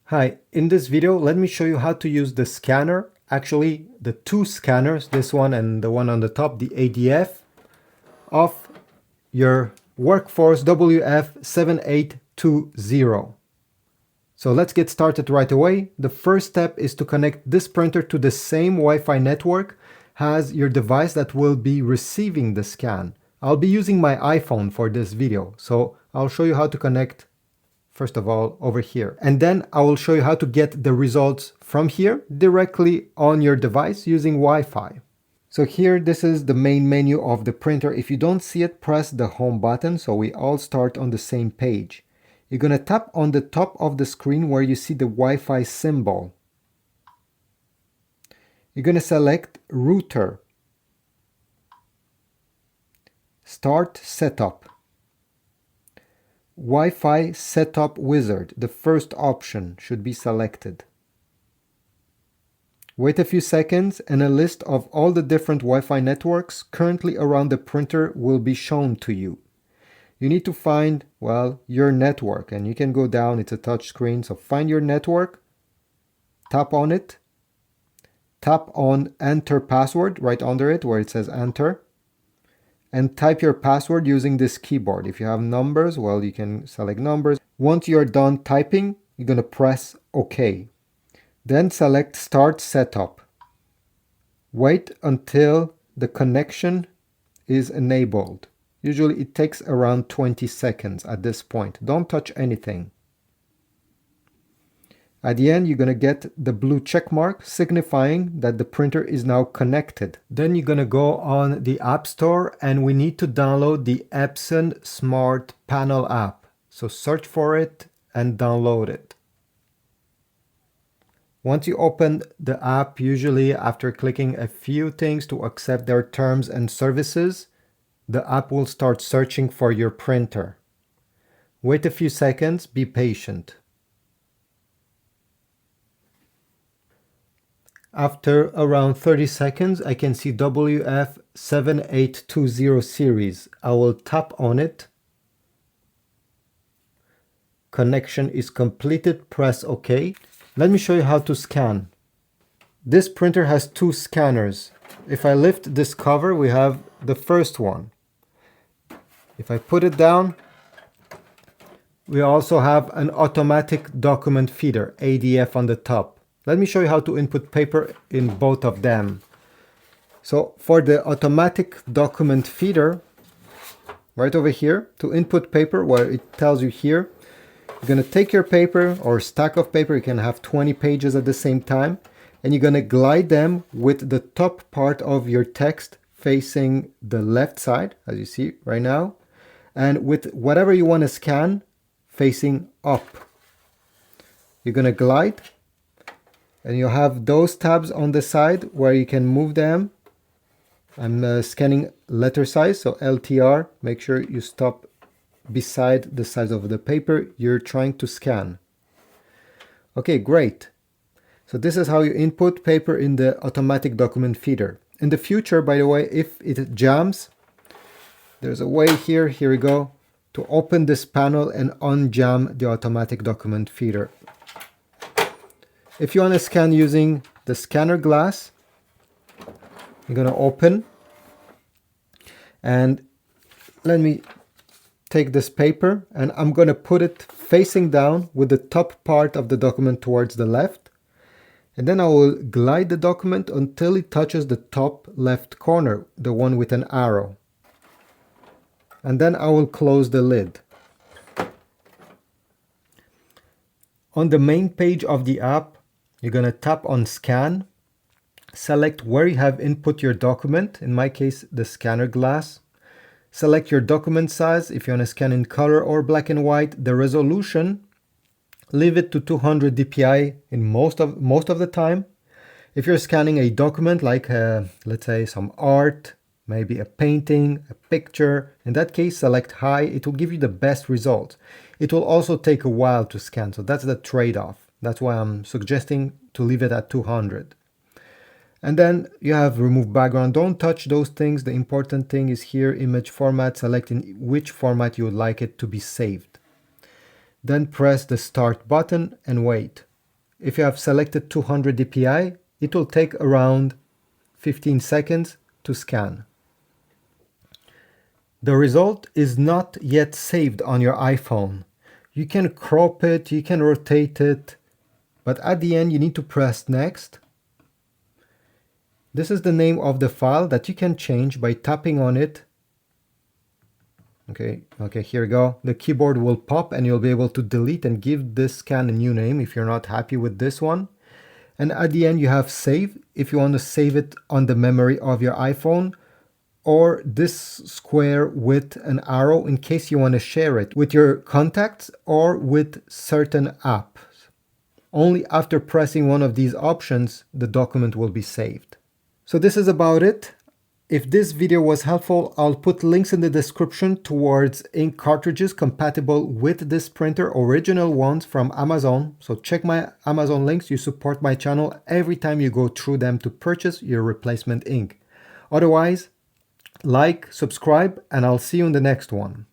Hi, in this video, let me show you how to use the scanner, actually the two scanners, this one and the one on the top, the ADF, of your WorkForce WF-7820. So let's get started right away. The first step is to connect this printer to the same Wi-Fi network as your device that will be receiving the scan. I'll be using my iPhone for this video, so I'll show you how to connect first of all over here. And then I will show you how to get the results from here directly on your device using Wi-Fi. So here, this is the main menu of the printer. If you don't see it, press the home button so we all start on the same page. You're going to tap on the top of the screen where you see the Wi-Fi symbol. You're going to select Router. Start Setup. Wi-Fi Setup Wizard, the first option, should be selected. Wait a few seconds and a list of all the different Wi-Fi networks currently around the printer will be shown to you. You need to find, well, your network, and you can go down, it's a touch screen, so find your network, tap on it, tap on Enter Password right under it where it says Enter, and type your password using this keyboard. If you have numbers, well, you can select numbers. Once you're done typing, you're going to press OK. Then select Start Setup. Wait until the connection is enabled. Usually it takes around 20 seconds at this point. Don't touch anything. At the end, you're going to get the blue check mark signifying that the printer is now connected. Then you're going to go on the App Store and we need to download the Epson Smart Panel app. So search for it and download it. Once you open the app, usually after clicking a few things to accept their terms and services, the app will start searching for your printer. Wait a few seconds, be patient. After around 30 seconds, I can see WF-7820 series. I will tap on it. Connection is completed. Press OK. Let me show you how to scan. This printer has two scanners. If I lift this cover, we have the first one. If I put it down, we also have an automatic document feeder, ADF, on the top. Let me show you how to input paper in both of them. So for the automatic document feeder, right over here, to input paper, where it tells you here, you're going to take your paper or stack of paper, you can have 20 pages at the same time, and you're going to glide them with the top part of your text facing the left side, as you see right now, and with whatever you want to scan facing up. You're going to glide. And you have those tabs on the side where you can move them. I'm scanning letter size, so LTR. Make sure you stop beside the size of the paper you're trying to scan. Okay, great. So this is how you input paper in the automatic document feeder. In the future, by the way, if it jams, there's a way here we go, to open this panel and unjam the automatic document feeder. If you want to scan using the scanner glass, you're going to open, and let me take this paper and I'm going to put it facing down with the top part of the document towards the left, and then I will glide the document until it touches the top left corner, the one with an arrow, and then I will close the lid. On the main page of the app, you're going to tap on Scan, select where you have input your document, in my case the scanner glass. Select your document size, if you want to scan in color or black and white. The resolution, leave it to 200 dpi in most of the time. If you're scanning a document like let's say some art, maybe a painting, a picture, in that case select high, it will give you the best result. It will also take a while to scan, so that's the trade-off. That's why I'm suggesting to leave it at 200. And then you have remove background. Don't touch those things. The important thing is here, image format, select in which format you would like it to be saved. Then press the start button and wait. If you have selected 200 dpi, it will take around 15 seconds to scan. The result is not yet saved on your iPhone. You can crop it, you can rotate it, but at the end you need to press next. This is the name of the file that you can change by tapping on it. Okay, here we go. The keyboard will pop and you'll be able to delete and give this scan a new name if you're not happy with this one. And at the end you have save if you want to save it on the memory of your iPhone, or this square with an arrow in case you want to share it with your contacts or with certain apps. Only after pressing one of these options the document will be saved. So this is about it. If this video was helpful, I'll put links in the description towards ink cartridges compatible with this printer, original ones from Amazon. So check my Amazon links. You support my channel every time you go through them to purchase your replacement ink. Otherwise, like, subscribe, and I'll see you in the next one.